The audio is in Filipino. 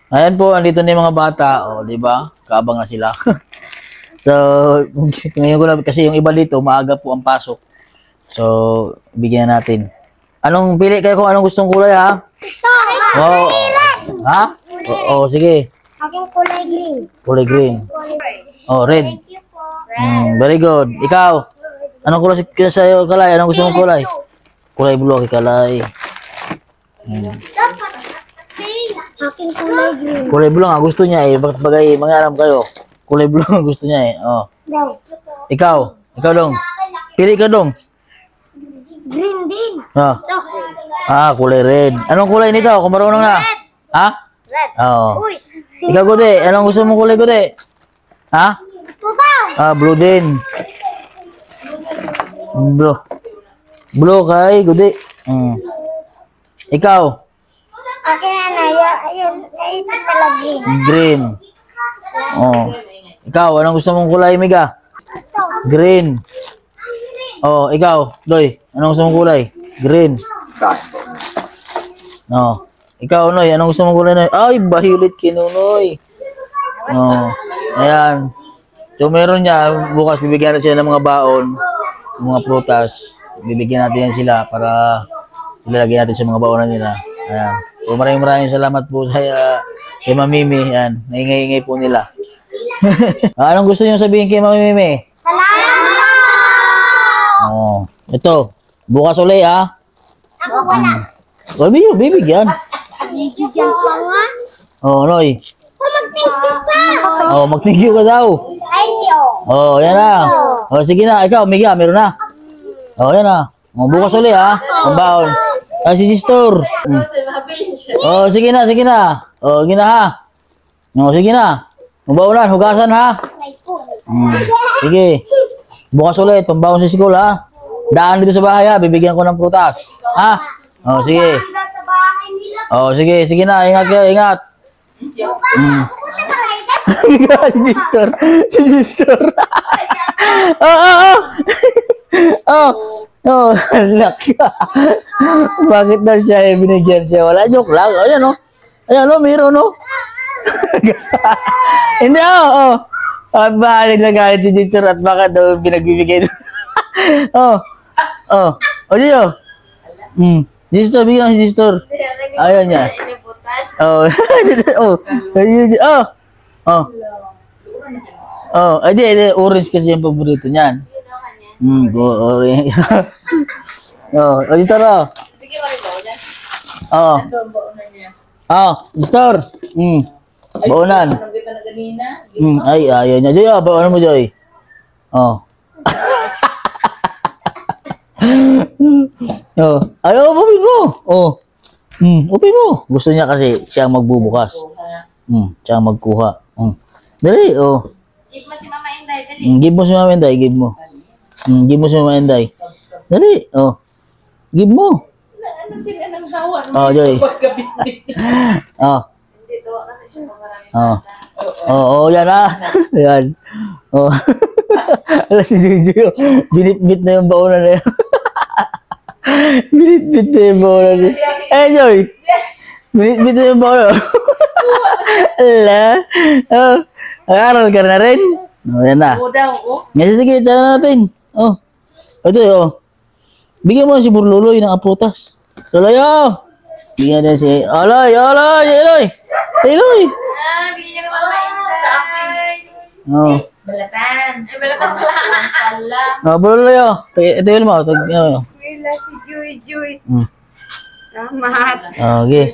Ayan po, andito na yung mga bata. O, di ba? Kaabang na sila. So, ngayon ko na, kasi yung iba dito, maaga po ang pasok. So, bigyan natin. Anong, pili kayo kung anong gustong kulay, ha? Ito! Oh, ha? Oo, sige. Aking kulay green. Kulay green. Oh, red. Thank you po. Very good. Ikaw, anong kulay sa'yo, Kalay? Anong gusto mong kulay? Kulay blue, kay Kalay. Aking kulay green. Kulay blue nga gusto niya eh. Bakit bagay, mga alam kayo. Kulay blue ang gusto niya eh. Oh. Daw. Ikaw dong. Pili ka dong. Green din. Ah. Ito. Kulay red. Anong kulay nito? Kung marunong na. Ha? Red. Oo. Uy. Ikaw, Gude. Anong gusto mong kulay, Gude? Ha? Tukaw. Blue din. Blue. Blue kay Gude. Ikaw? Aking yun. Ito pala green. Green. Oh. Ikaw, anong gusto mong kulay, Miga? Ito. Green. Oh, ikaw, Doy. Anong gusto mong kulay? Green. No. Ikaw, Noy, anong gusto mong kulay, Noy? Ay, violet kinunoy. Oh. Ayan. So, meron niya. Bukas, bibigyan natin sila ng mga baon. Mga prutas. Bibigyan natin yan sila para ilalagay natin sa mga baonan nila. Ayan. So, maraming salamat po sa kay Mamimi. Ayan. Naingay-ingay po nila. Anong gusto niyo sabihin kay Mamimi? Salamat! Oh. Ito. Bukas ulit, ha? Ako wala. Bibigyan. Bigyan pa nga. Oh, Noy. Mag-thank you pa. Oh, mag-thank you ka daw. Thank you. Oh, yan na. Oh, sige na. Ikaw, Miga, meron na. Oh, yan na. Oh, bukas ulit, ha? Ang baon. Si Sister. Oh, sige na, sige na. Oh, sige na, ha? Oh, sige na. Mabaonan, hugasan, ha? Sige. Bukas ulit, pambaon sa school, ha? Daan dito sa bahay, ha? Bibigyan ko ng prutas. Ha? Oh, sige. Oh, sige. Sige na. Ingat kayo, ingat. Si Sister. Si Sister. Oh, laki. Bakit daw siya binigyan siya? Wala, joke lang. Ayan, oh. Ayan, oh, meron, oh. Hindi, oh. Bakit nagalit si Sister at bakit daw binagbibigay? Oh. Diyo. Sister, bigyan si Sister. Ayaw niya. Oh. Edi, orange kasi yung paborito niyan. Orange. Sister, Sister. Baonan. Ay, ayaw niya. Joy, baonan mo, Joy. Upin mo. Upin mo. Gusto niya kasi siya magbubukas. Siya magkuha. Dali, Give mo si Mama Inday, dali. Give mo si Mama Inday, give mo. Give mo si Mama Inday. Dali, Give mo. Ano sila ng hawa? Joy. Dito, kasi siya marami. Yan na. Yan. Alam si Joy. Binit-bit na yung baonan na yun. Binit-bit na yung baonan na yun. Joy. Binit-bit na yung baonan. Ala. Nag-aaral ka na rin? Yan na. Sige, tala natin. Ito, bigyan mo si Burluloy ng aprutas. Luloy, bigyan din si Aloy. Bigyan niya ka Mama Inday. Balatan. Ay, balatan pala. Burluloy, ito yun mo. Wala si Joy. Tamat. Okay.